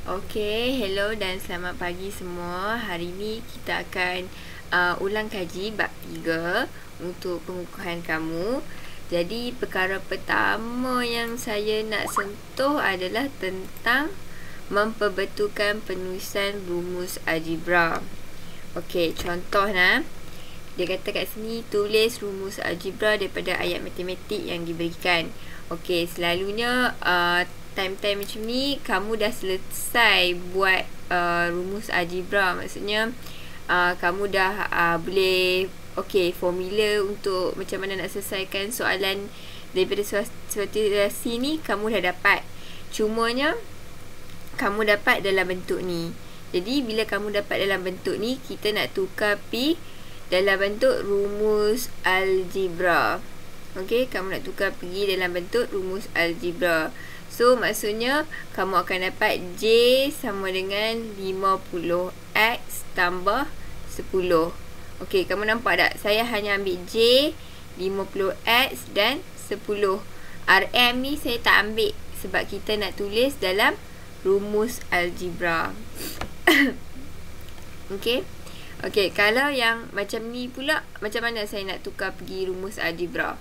Okay, hello dan selamat pagi semua. Hari ini kita akan ulang kaji bab 3 untuk pengukuhan kamu. Jadi perkara pertama yang saya nak sentuh adalah tentang memperbetulkan penulisan rumus algebra. Okay, contoh nah. Dia kata kat sini, tulis rumus algebra daripada ayat matematik yang diberikan. Okay, selalunya time-time macam ni kamu dah selesai buat rumus algebra. Maksudnya kamu dah boleh formula untuk macam mana nak selesaikan soalan daripada situasi ni kamu dah dapat. Cumanya kamu dapat dalam bentuk ni. Jadi bila kamu dapat dalam bentuk ni, kita nak tukar pi dalam bentuk rumus algebra. Okey, kamu nak tukar pergi dalam bentuk rumus algebra. So, maksudnya kamu akan dapat J sama dengan 50X tambah 10. Okey, kamu nampak tak? Saya hanya ambil J, 50X dan 10. RM ni saya tak ambil sebab kita nak tulis dalam rumus algebra. Okey. Okey, kalau yang macam ni pula, macam mana saya nak tukar pergi rumus algebra?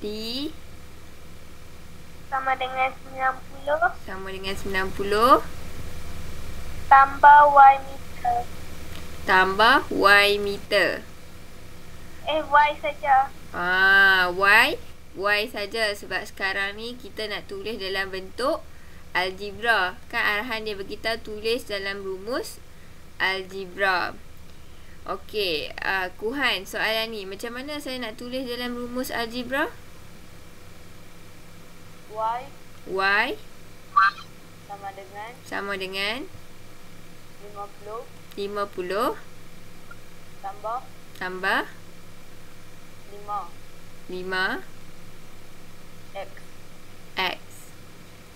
D sama dengan 90 tambah Y meter. Tambah Y meter. Y saja. Y saja sebab sekarang ni kita nak tulis dalam bentuk algebra. Kan arahan dia beritahu tulis dalam rumus algebra. Okey, Kuhan, soalan ni macam mana saya nak tulis dalam rumus algebra? Y sama dengan 50 tambah 5 X.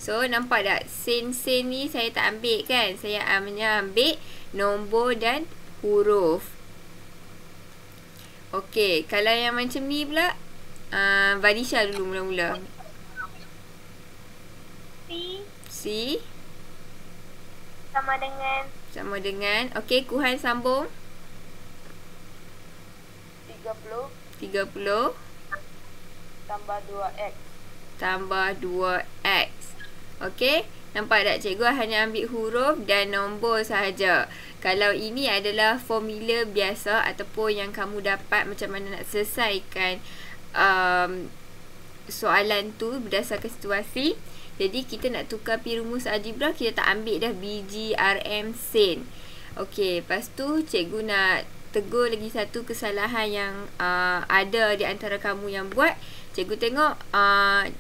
So, nampak tak? Sen ni saya tak ambil kan? Saya hanya ambil nombor dan huruf. Okey, kalau yang macam ni pula, Vadisha dulu mula-mula. C sama dengan okey, Kuhan sambung 30 tambah 2X. Okey, nampak tak cikgu hanya ambil huruf dan nombor sahaja. Kalau ini adalah formula biasa ataupun yang kamu dapat macam mana nak selesaikan soalan tu berdasarkan situasi. Jadi kita nak tukar pi rumus algebra, kita tak ambil dah biji, RM, sen. Okey, lepas tu cikgu nak tegur lagi satu kesalahan yang ada di antara kamu yang buat. Cikgu tengok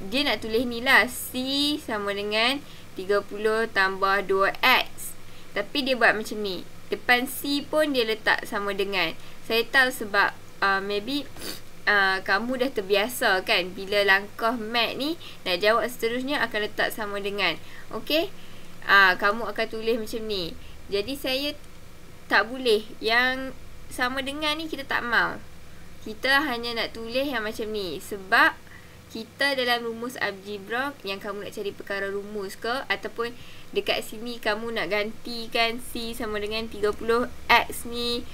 dia nak tulis ni lah, C sama dengan 30 tambah 2X. Tapi dia buat macam ni. Depan C pun dia letak sama dengan. Saya tahu sebab maybe kamu dah terbiasa kan, bila langkah mat ni nak jawab seterusnya akan letak sama dengan. Okey, kamu akan tulis macam ni. Jadi saya tak boleh yang sama dengan ni, kita tak mau. Kita hanya nak tulis yang macam ni sebab kita dalam rumus algebra yang kamu nak cari perkara rumus ke, ataupun dekat sini kamu nak gantikan C sama dengan 30X ni,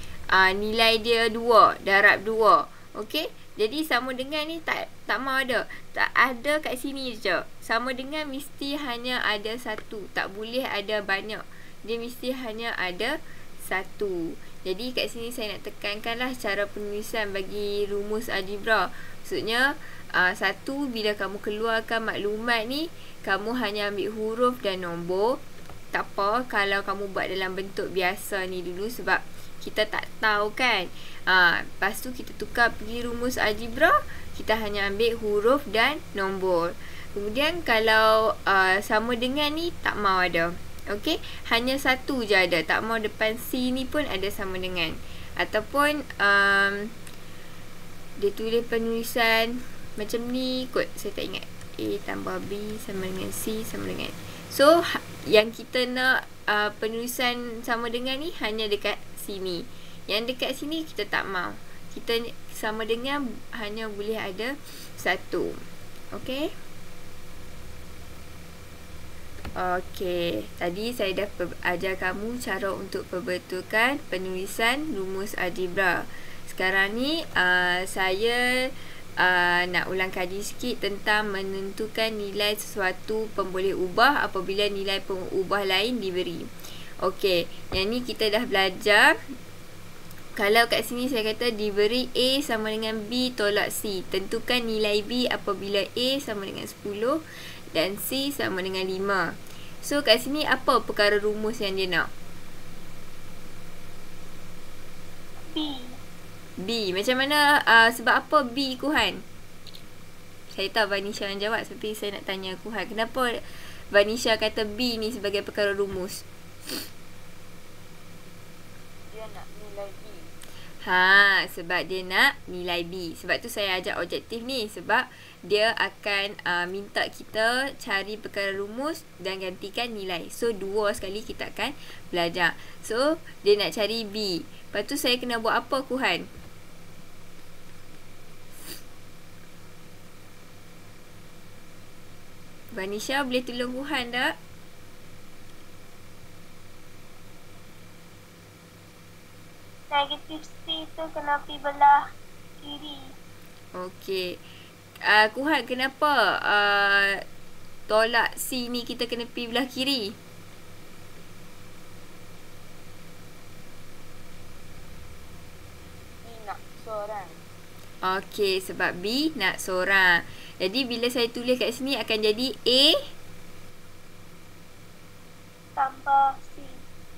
nilai dia 2, darab 2. Okey, jadi sama dengan ni tak mau ada. Tak ada kat sini je. Sama dengan mesti hanya ada satu. Tak boleh ada banyak. Dia mesti hanya ada satu. Jadi kat sini saya nak tekankanlah cara penulisan bagi rumus algebra. Maksudnya satu, bila kamu keluarkan maklumat ni, kamu hanya ambil huruf dan nombor. Tak apa kalau kamu buat dalam bentuk biasa ni dulu sebab kita tak tahu kan. Lepas tu kita tukar pergi rumus algebra, kita hanya ambil huruf dan nombor. Kemudian kalau sama dengan ni tak mau ada. Okey, hanya satu je ada. Tak mau depan C ni pun ada sama dengan. Ataupun dia tulis penulisan macam ni kot, saya tak ingat. A tambah B sama dengan C sama dengan. So, yang kita nak penulisan sama dengan ni hanya dekat sini. Yang dekat sini kita tak mau. Kita sama dengan hanya boleh ada satu. Okey. Okey, tadi saya dah ajar kamu cara untuk perbetulkan penulisan rumus algebra. Sekarang ni saya nak ulang kaji sikit tentang menentukan nilai sesuatu pemboleh ubah apabila nilai pengubah lain diberi. Okey, yang ni kita dah belajar. Kalau kat sini saya kata diberi A sama dengan B tolak C. Tentukan nilai B apabila A sama dengan 10 dan C sama dengan 5. So kat sini apa perkara rumus yang dia nak? B. B. Macam mana, sebab apa B Kuhan? Saya tahu Vanisha yang jawab, tapi saya nak tanya Kuhan. Kenapa Vanisha kata B ni sebagai perkara rumus? Dia nak nilai B. Sebab dia nak nilai B. Sebab tu saya ajak objektif ni. Sebab dia akan minta kita cari perkara rumus dan gantikan nilai. So, dua sekali kita akan belajar. So, dia nak cari B. Lepas tu saya kena buat apa Kuhan? Vanisha boleh tolong Kuhan tak? Negatif C tu kena pergi belah kiri. Okey. Kuhan, kenapa tolak C ni kita kena pergi belah kiri? B nak seorang. Okey, sebab B nak seorang. Jadi bila saya tulis kat sini akan jadi A Tambah C.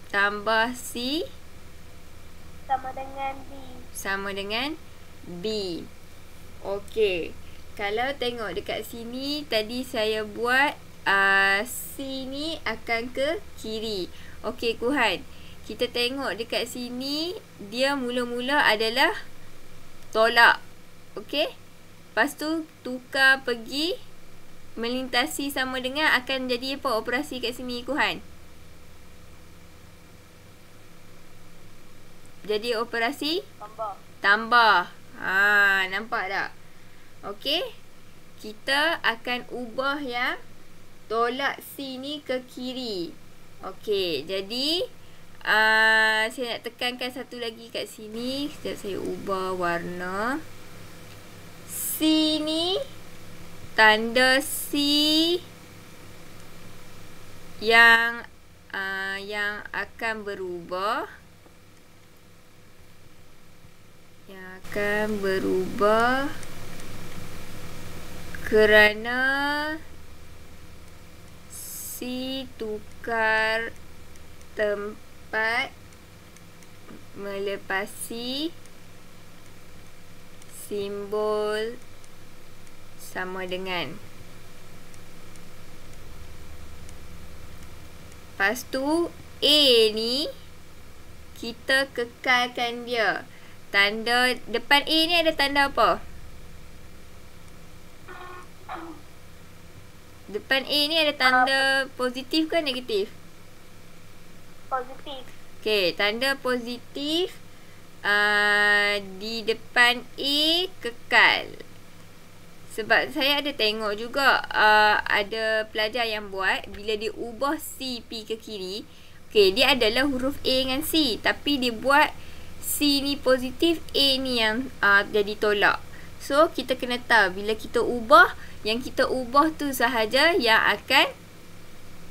tambah C Sama dengan B. sama dengan B. Okey. Kalau tengok dekat sini, tadi saya buat C ni akan ke kiri. Okey Kuhan, kita tengok dekat sini, dia mula-mula adalah tolak. Okey. Lepas tu tukar pergi melintasi sama dengan, akan jadi apa operasi kat sini Kuhan? Jadi operasi tambah. Nampak tak? Okey. Kita akan ubah yang tolak C ni ke kiri. Okey, jadi saya nak tekankan satu lagi kat sini. Sekejap saya ubah warna. C ni tanda C yang akan berubah. Kerana C tukar tempat melepasi simbol sama dengan. Lepas tu A ni kita kekalkan dia. Tanda depan A ni ada tanda apa? Depan A ni ada tanda positif ke negatif? Positif. Okey, tanda positif di depan A kekal. Sebab saya ada tengok juga ada pelajar yang buat bila dia ubah C P ke kiri. Okey, dia adalah huruf A dengan C, tapi dia buat C ni positif, A ni yang jadi tolak. So, kita kena tahu bila kita ubah, yang kita ubah tu sahaja yang akan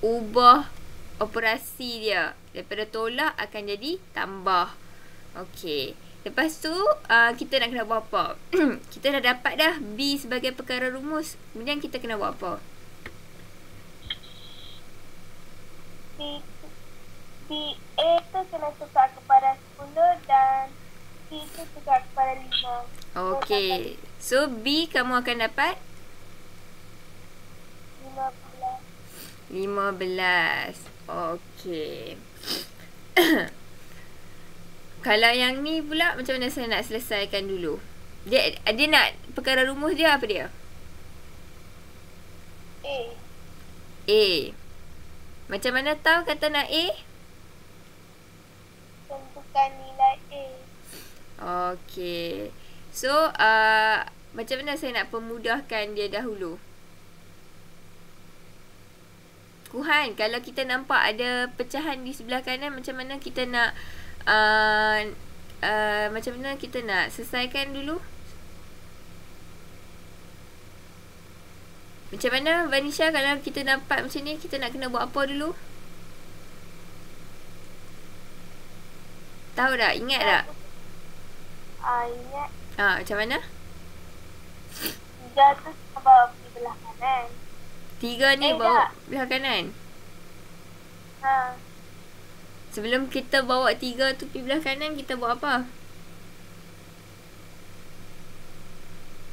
ubah operasi dia. Daripada tolak akan jadi tambah. Okey. Lepas tu kita nak kena buat apa? Kita dah dapat dah B sebagai perkara rumus. Kemudian kita kena buat apa? B A tu kena tukar kepada 10 dan C tu tukar kepada 5. Okey. So B kamu akan dapat 15. Okey. Kalau yang ni pula macam mana saya nak selesaikan dulu? Dia nak perkara rumus dia apa dia? A. Macam mana tahu kata nak A? Tentukan nilai A. Okey. So macam mana saya nak pemudahkan dia dahulu? Kuhan, kalau kita nampak ada pecahan di sebelah kanan, macam mana kita nak macam mana kita nak selesaikan dulu? Macam mana Vanisha, kalau kita nampak macam ni, kita nak kena buat apa dulu? Tahu tak? Ingat tak? Ingat. Macam mana? 3 tu bawa pergi belah kanan. 3 ni bawa belah kanan. Ha. Sebelum kita bawa 3 tu pergi belah kanan, kita buat apa?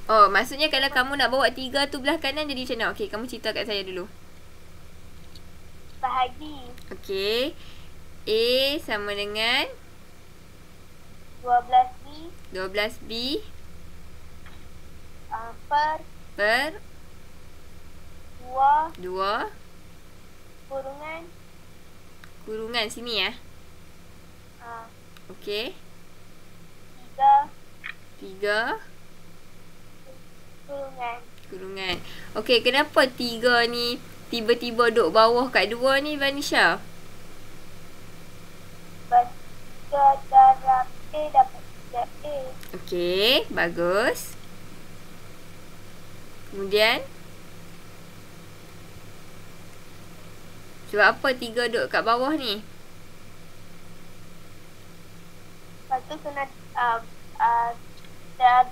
Oh, maksudnya kalau kamu nak bawa 3 tu belah kanan, jadi macam mana? Okey, kamu cerita kat saya dulu. Bahagi. Okey. A sama dengan 12B 12B per per 2 kurungan kurungan sini ya. Okey. 3 kurungan. Okey, kenapa 3 ni tiba-tiba duduk bawah kat 2 ni, Vanisha? Sebab 3 darab A dapat 3A. Okey, bagus. Kemudian sebab apa 3 duduk kat bawah ni? Lepas tu kena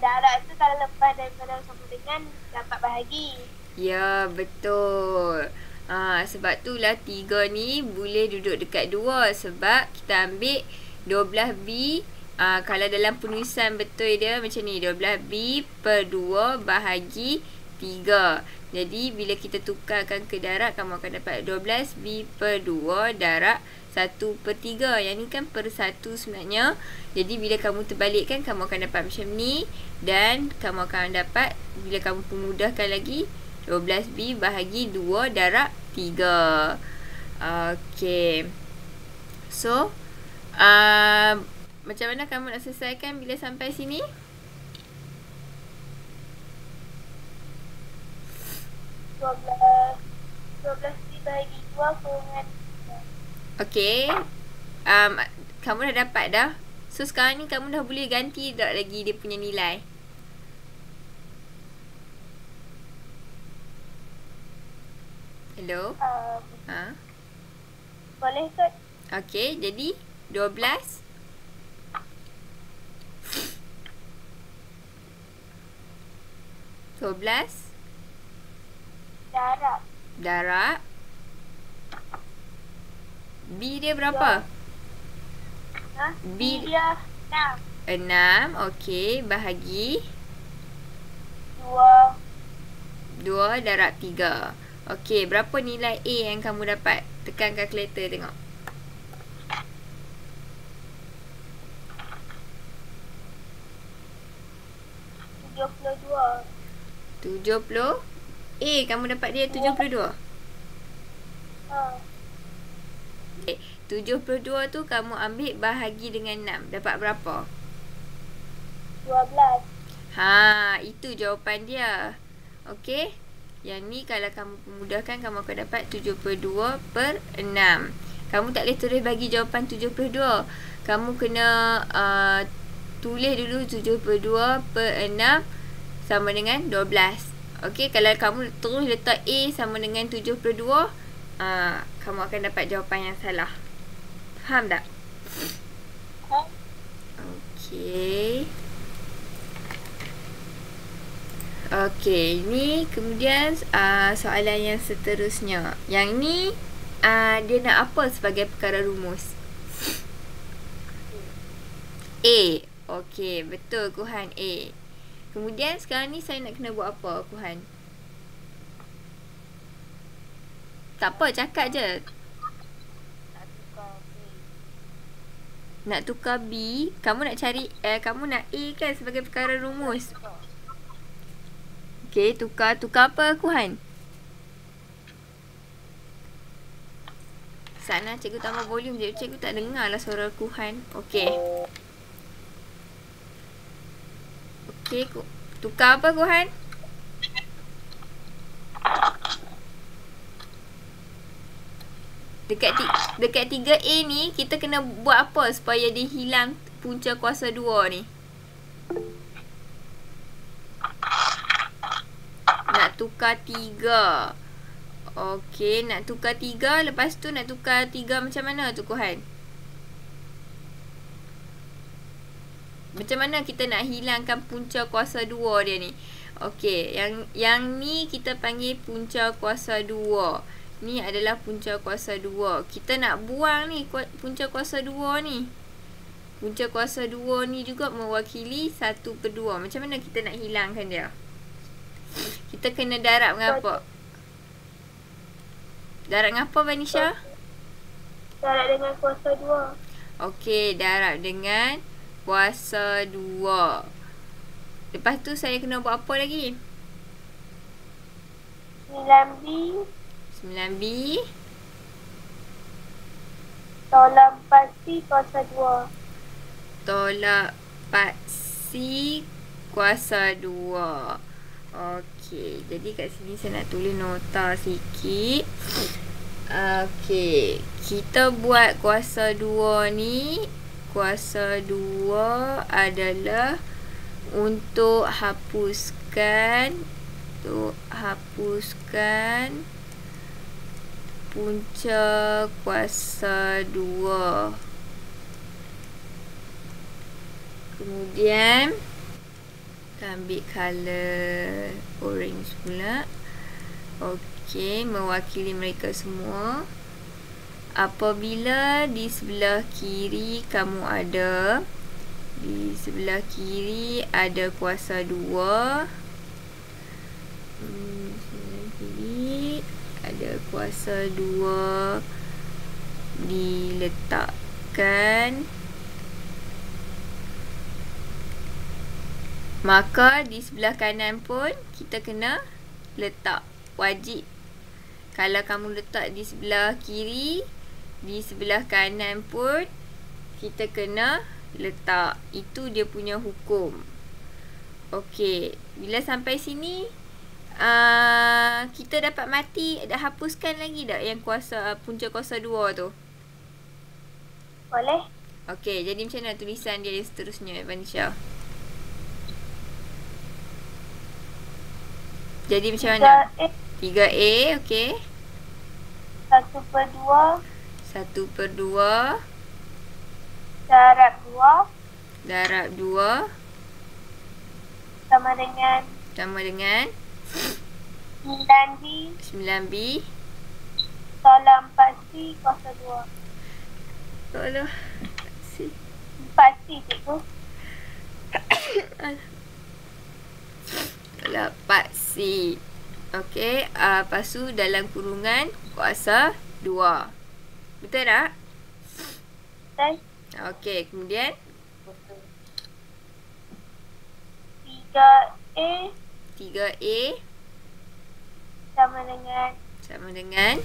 darab tu kalau lepas daripada sama dengan dapat bahagi. Ya, betul. Sebab itulah 3 ni boleh duduk dekat 2. Sebab kita ambil 12B. Kalau dalam penulisan betul dia macam ni, 12B per 2 bahagi 3. Jadi bila kita tukarkan ke darab, kamu akan dapat 12B per 2 darab 1/3. Yang ni kan per 1 sebenarnya. Jadi bila kamu terbalikkan, kamu akan dapat macam ni. Dan kamu akan dapat, bila kamu pemudahkan lagi, 12B bahagi 2 darab 3. Okey. So macam mana kamu nak selesaikan bila sampai sini? Dua belas bahagi 2 kurungan 3. Okey. Kamu dah dapat dah. So sekarang ni kamu dah boleh ganti tak lagi dia punya nilai? Hello? Boleh kot. Okey, jadi 12 darab B dia berapa? B dia 6. 6. Okey, bahagi 2 darab 3. Okey, berapa nilai A yang kamu dapat? Tekan kalkulator tengok. 70. A kamu dapat dia 72. Okay. 72 tu kamu ambil bahagi dengan 6. Dapat berapa? 12. Itu jawapan dia. Okey. Yang ni kalau kamu pemudahkan, kamu akan dapat 72 per 6. Kamu tak boleh terus bagi jawapan 72. Kamu kena tulis dulu 72 per 6 sama dengan 12. Okey, kalau kamu terus letak A sama dengan 72, kamu akan dapat jawapan yang salah. Faham tak? Okey. Okey, ni kemudian soalan yang seterusnya. Yang ni dia nak apa sebagai perkara rumus? A. Okey, betul Kuhan, A. Kemudian sekarang ni saya nak kena buat apa, Kuhan? Tak apa, cakap je. Nak tukar B. Kamu nak cari kamu nak A kan sebagai perkara rumus? Okey, tukar apa, Kuhan? Sana cikgu tambah volume je. Cikgu tak dengar lah suara Kuhan. Okey. Okey, tukar apa, Kuhan? Dekat 3A ni kita kena buat apa supaya dia hilang punca kuasa 2 ni? Nak tukar 3. Okey, nak tukar 3. Lepas tu nak tukar 3 macam mana tu Kuhan? Macam mana kita nak hilangkan punca kuasa 2 dia ni? Okey, yang ni kita panggil punca kuasa 2. Ni adalah punca kuasa 2. Kita nak buang ni punca kuasa 2 ni. Punca kuasa 2 ni juga mewakili 1/2. Macam mana kita nak hilangkan dia? Kita kena darab dengan apa? Darab dengan apa, Vanisha? Darab dengan kuasa 2. Okey, darab dengan kuasa 2. Lepas tu saya kena buat apa lagi? 9B 9B tolak 4C kuasa 2. tolak 4C kuasa 2. Okey, jadi kat sini saya nak tulis nota sikit. Okey, kita buat kuasa 2 ni. Kuasa 2 adalah untuk hapuskan punca kuasa 2. Kemudian kita ambil color orange pula. Okey, mewakili mereka semua. Apabila di sebelah kiri kamu ada, di sebelah kiri ada kuasa 2. Sebelah kiri ada kuasa 2 diletakkan. Maka di sebelah kanan pun kita kena letak. Wajib. Kalau kamu letak di sebelah kiri, di sebelah kanan pun kita kena letak. Itu dia punya hukum. Okey, bila sampai sini kita dapat mati. Dah hapuskan lagi tak yang kuasa punca kuasa 2 tu? Boleh? Okey, jadi macam mana tulisan dia seterusnya, Vanisha? Jadi macam mana? 3A, okey. 1/2 1/2 darab 2 darab 2 sama dengan 9B tolak 4C kuasa 2. Tolak 4C cikgu. Tolak 4C. Okey, lepas tu dalam kurungan kuasa 2. Betul tak? Betul. Okey, kemudian 3A 3A sama dengan sama dengan